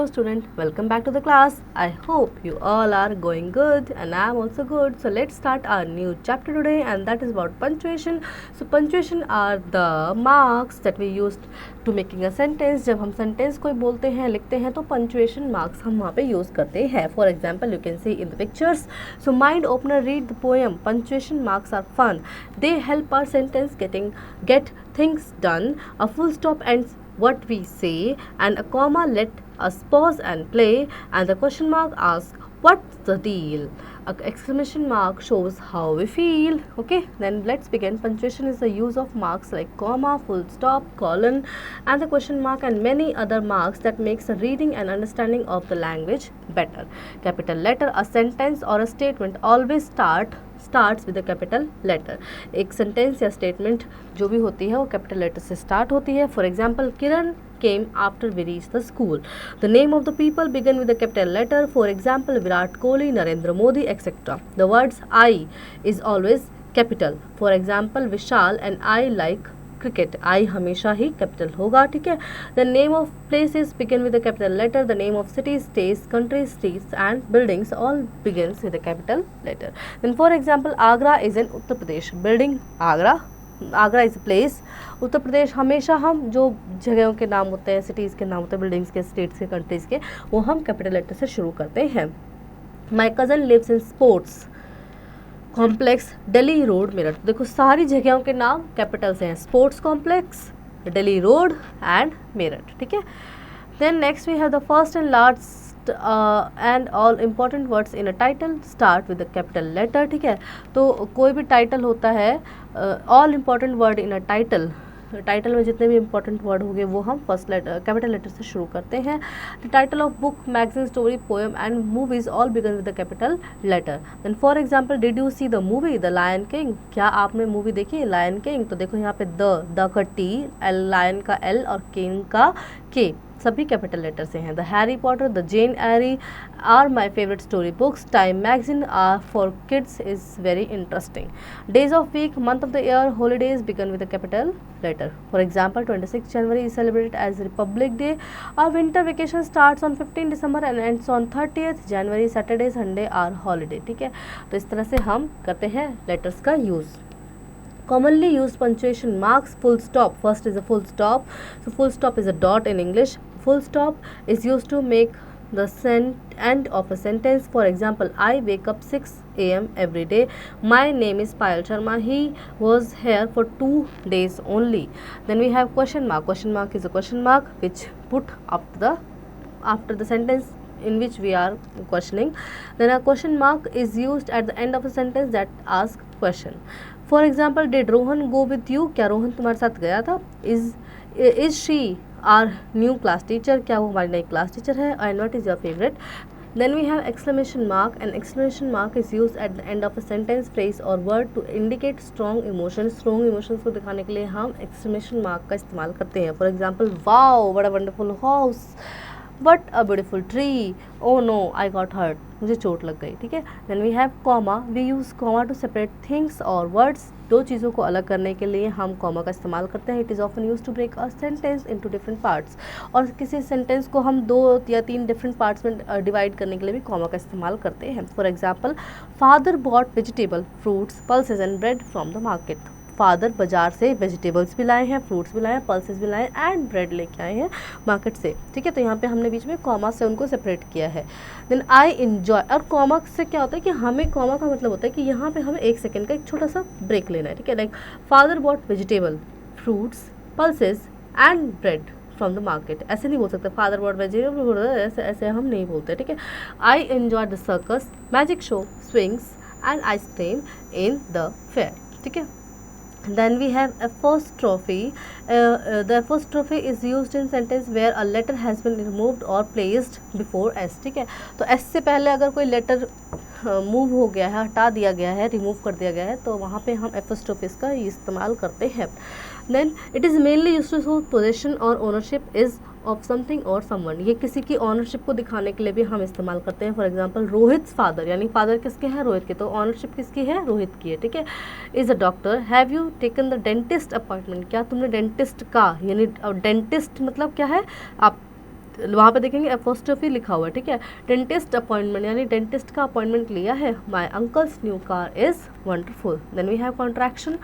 Hello student, welcome back to the class. I hope you all are going good and I am also good. So let's start our new chapter today and that is about punctuation. So punctuation are the marks that we used to making a sentence. जब हम sentence कोई बोलते हैं लिखते हैं तो punctuation marks हम वहाँ पे use करते हैं. For example, you can see in the pictures. So mind opener, read the poem. Punctuation marks are fun. They help our sentence get things done. A full stop ends what we say and a comma let us pause and play and the question mark asks what's the deal. A exclamation mark shows how we feel. Okay, then let's begin. Punctuation is the use of marks like comma, full stop, colon and the question mark and many other marks that makes the reading and understanding of the language better. Capital letter, a sentence or a statement always starts with a capital letter. एक sentence या statement जो भी होती है वो capital letter से start होती है. For example, Kiran came after we reached the school. The name of the people began with a capital letter. For example, Virat Kohli, Narendra Modi, etc. The words I is always capital. For example, Vishal and I like cricket. I हमेशा ही capital होगा. ठीक है. The name of places begin with a capital letter. The name of cities, states, countries, streets and buildings all begins with a capital letter. Then for example, Agra is in Uttar Pradesh. Building Agra is place. Uttar Pradesh हमेशा हम जो जगहों के नाम होते हैं, cities के नाम होते हैं, बिल्डिंग्स के, स्टेट्स के, कंट्रीज़ के, वो हम कैपिटल लेटर से शुरू करते हैं. My cousin lives in sports complex Delhi road Meerut. देखो सारी जगहों के नाम कैपिटल से हैं. Sports complex, Delhi road and Meerut. ठीक है. Then next we have the first and last and all important words in a title start with a capital letter. ठीक है. तो कोई भी टाइटल होता है, all important word in a title में जितने भी इंपॉर्टेंट वर्ड होंगे वो हम फर्स्ट लेटर कैपिटल लेटर से शुरू करते हैं. The title of book, magazine, story, poem and movies all begin with the capital letter. Then for example, did you see the movie the Lion King. क्या आपने movie देखी lion king. तो देखो यहाँ पे द का टी, एल लायन का L और किंग का के सभी कैपिटल लेटर से हैं. The Harry Potter, the Jane Eyre are my favourite story books. Time magazine are for kids is very interesting. Days of week, month of the year, holidays begin with the capital letter. For example, 26 January is celebrated as Republic Day. Our winter vacation starts on 15 December and ends on 30th January. Saturday Sunday are holiday. ठीक है. तो इस तरह से हम करते हैं letters का use. Commonly used punctuation marks, full stop. First is a full stop. So full stop is a dot in English. Full stop is used to make the end of a sentence. For example, I wake up 6 a.m. every day. My name is Payal Sharma. He was here for 2 days only. Then we have question mark. Question mark is a question mark which put after the sentence in which we are questioning. Then a question mark is used at the end of a sentence that asks question. For example, did Rohan go with you. क्या रोहन तुम्हारे साथ गया था. Is she our new class teacher. क्या वो हमारी नई class teacher है. And what is your favorite. Then we have exclamation mark. An exclamation mark is used at the end of a sentence, phrase or word to indicate strong emotions. Strong emotions को दिखाने के लिए हम exclamation mark का इस्तेमाल करते हैं. For example, wow, what a wonderful house. What a beautiful tree. Oh no, I got hurt. मुझे चोट लग गई. ठीक है. Then we have comma. We use comma to separate things or words. दो चीज़ों को अलग करने के लिए हम कॉमा का इस्तेमाल करते हैं. It is often used to break a sentence into different parts. और किसी सेंटेंस को हम 2 या 3 डिफरेंट पार्ट्स में डिवाइड करने के लिए भी कॉमा का इस्तेमाल करते हैं. For example, father bought vegetable, fruits, pulses and bread from the market. Father बाजार से वेजिटेबल्स भी लाए हैं, फ्रूट्स भी लाए हैं, पल्सेस भी लाए हैं एंड ब्रेड लेके आए हैं मार्केट से. ठीक है. तो यहाँ पे हमने बीच में कॉमा से उनको सेपरेट किया है. Then I enjoy. और कॉमा से क्या होता है कि हमें कॉमा का मतलब होता है कि यहाँ पे हमें 1 सेकेंड का एक छोटा सा ब्रेक लेना है. ठीक है. Like father bought vegetable, fruits, pulses and bread from the market. ऐसे नहीं बोल सकते फादर बॉट वेजिटेबल, ऐसे हम नहीं बोलते. ठीक है. I enjoy the circus, magic show, swings and ice cream in the fair. ठीक है. Then we have apostrophe. The apostrophe is used in sentence where a letter has been removed or placed before s. ठीक है. तो s से पहले अगर कोई letter move हो गया है, हटा दिया गया है, रिमूव कर दिया गया है, तो वहाँ पे हम apostrophes का इस्तेमाल करते हैं. Then it is mainly used to show possession or ownership is of something और समवन. ये किसी की ऑनरशिप को दिखाने के लिए भी हम इस्तेमाल करते हैं. फॉर एग्जांपल, रोहित फादर, यानी फादर किसके हैं, रोहित के, तो ऑनरशिप किसकी है, रोहित की है. ठीक है. Is a doctor. Have you taken the dentist appointment. क्या तुमने डेंटिस्ट का, यानी डेंटिस्ट मतलब क्या है, आप वहाँ पे देखेंगे एपोस्ट्रोफी लिखा हुआ है, ठीक है। डेंटिस्ट अपॉइंटमेंट यानी डेंटिस्ट का अपॉइंटमेंट लिया है। My uncle's new car is wonderful. Then we have contraction.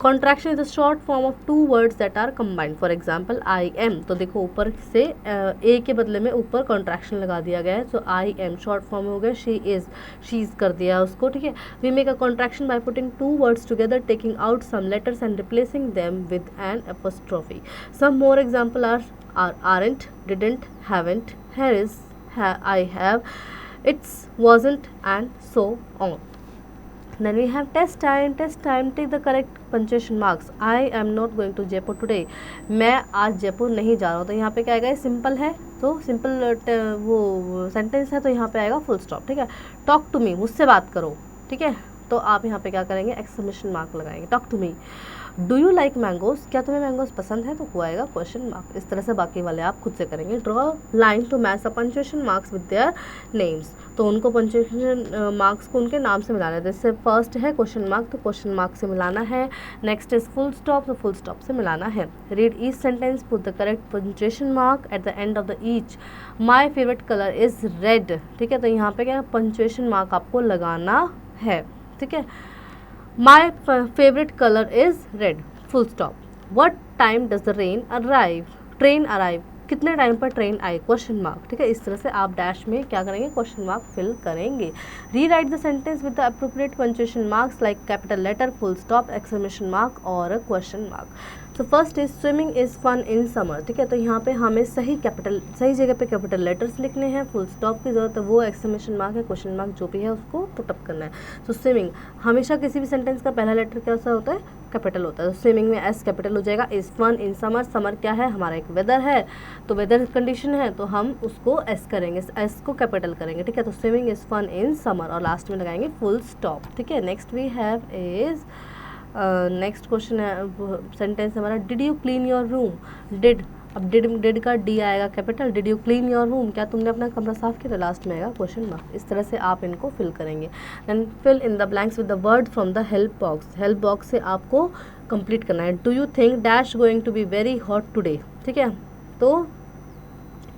Contraction is a short form of two words that are combined. For example I am, तो देखो ऊपर से ए के बदले में ऊपर कॉन्ट्रैक्शन लगा दिया गया है, तो आई एम शॉर्ट फॉर्म हो गया शी इज़, शीज़ कर दिया उसको, ठीक है। We make a contraction by putting two words together, taking out some letters and replacing them with an apostrophe. Some more example are aren't, didn't, haven't, here is, I have, it's, wasn't, and so on. Then we have test time. Test time, take the correct punctuation marks. I am not going to Jaipur today. मैं आज जयपुर नहीं जा रहा हूँ। तो यहाँ पे क्या आएगा, सिंपल है तो सिंपल वो सेंटेंस है तो यहाँ पे आएगा फुल स्टॉप, ठीक है। टॉक टू मी, मुझसे बात करो, ठीक है। तो आप यहाँ पे क्या करेंगे, एक्सक्लेमेशन मार्क लगाएंगे, talk to me. Do you like mangoes, क्या तुम्हें मैंगोज पसंद है, तो वो आएगा क्वेश्चन मार्क। इस तरह से बाकी वाले आप खुद से करेंगे। Draw line to match the punctuation marks with their names, तो उनको पंक्चुएशन मार्क्स को उनके नाम से मिलाना है। जैसे फर्स्ट है क्वेश्चन मार्क, तो क्वेश्चन मार्क से मिलाना है। नेक्स्ट इज फुल स्टॉप, तो फुल स्टॉप से मिलाना है। Read each sentence, put the correct punctuation mark at the end of the each. My favourite colour is red, ठीक है। तो यहाँ पे क्या पंक्चुएशन मार्क आपको लगाना है, ठीक है। My favorite color is red, full stop. What time does the train arrive? कितने टाइम पर ट्रेन आई, क्वेश्चन मार्क, ठीक है। इस तरह से आप डैश में क्या करेंगे, क्वेश्चन मार्क फिल करेंगे। Rewrite the sentence with the appropriate punctuation marks like capital letter, full stop, exclamation mark और क्वेश्चन मार्क। तो first is swimming is fun in summer, ठीक है। तो यहाँ पे हमें सही जगह पे कैपिटल लेटर्स लिखने हैं, फुल स्टॉप की जरूरत है, वो एक्सक्लेमेशन मार्क है, क्वेश्चन मार्क जो भी है उसको पुटअप करना है। तो स्विमिंग, हमेशा किसी भी सेंटेंस का पहला लेटर कैसा होता है, कैपिटल होता है। तो स्विमिंग में एस कैपिटल हो जाएगा। Is fun in summer, summer क्या है, हमारा एक वेदर है, तो वेदर कंडीशन है तो हम उसको एस करेंगे, एस को कैपिटल करेंगे, ठीक है। तो swimming is fun in summer और लास्ट में लगाएंगे फुल स्टॉप, ठीक है। Next we have is next question है, सेंटेंस हमारा, did you clean your room. Did, अब डिड का डी आएगा capital. Did you clean your room, क्या तुमने अपना कमरा साफ किया, तो लास्ट में आएगा क्वेश्चन मार्क। इस तरह से आप इनको फिल करेंगे। Then fill in the blanks with the word from the help box. Help box से आपको कंप्लीट करना है। Do you think dash going to be very hot today, ठीक है। तो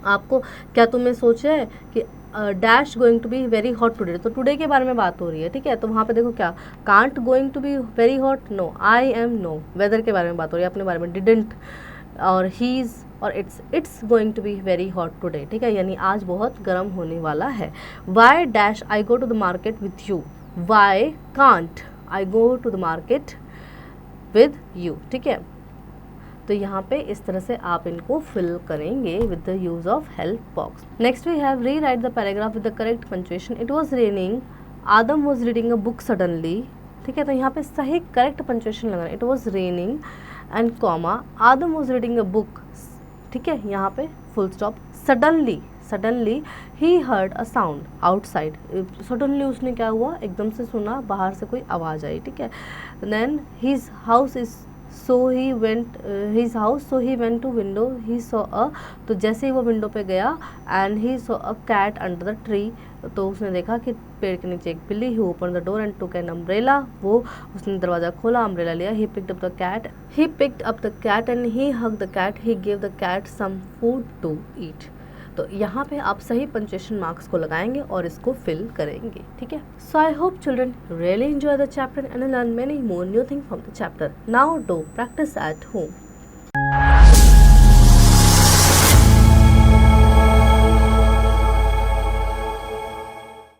आपको क्या तुमने सोचा है कि dash going to be very hot today, तो टुडे के बारे में बात हो रही है, ठीक है। तो वहाँ पे देखो क्या, can't going to be very hot, no, I am, no, weather के बारे में बात हो रही है, अपने बारे में। डिडेंट और हीज़ और it's going to be very hot today, ठीक है, यानी आज बहुत गर्म होने वाला है। Why dash I go to the market with you, why can't I go to the market with you, ठीक है। तो यहाँ पे इस तरह से आप इनको फिल करेंगे with the use of help box. Next we have rewrite the paragraph with the correct punctuation. It was raining, Adam was reading a book suddenly, ठीक है। तो यहाँ पे सही करेक्ट पंक्चुएशन लगाना। It was raining and comma Adam was reading a book, ठीक है। यहाँ पे full stop. Suddenly he heard a sound outside, suddenly उसने क्या हुआ, एकदम से सुना, बाहर से कोई आवाज़ आई, ठीक है। Then his house is so he went to window, he saw a, तो जैसे ही वो विंडो पे गया, and he saw a cat under the tree, तो उसने देखा कि पेड़ के नीचे एक बिल्ली। he opened the door and took an umbrella, वो उसने दरवाज़ा खोला, अम्ब्रेला लिया। he picked up the cat and he hugged the cat, he gave the cat some food to eat। तो यहाँ पे आप सही पंक्चुएशन मार्क्स को लगाएंगे और इसको फिल करेंगे, ठीक है। So I hope children really enjoy the chapter and learn many more new thing from the chapter. Now do practice at home.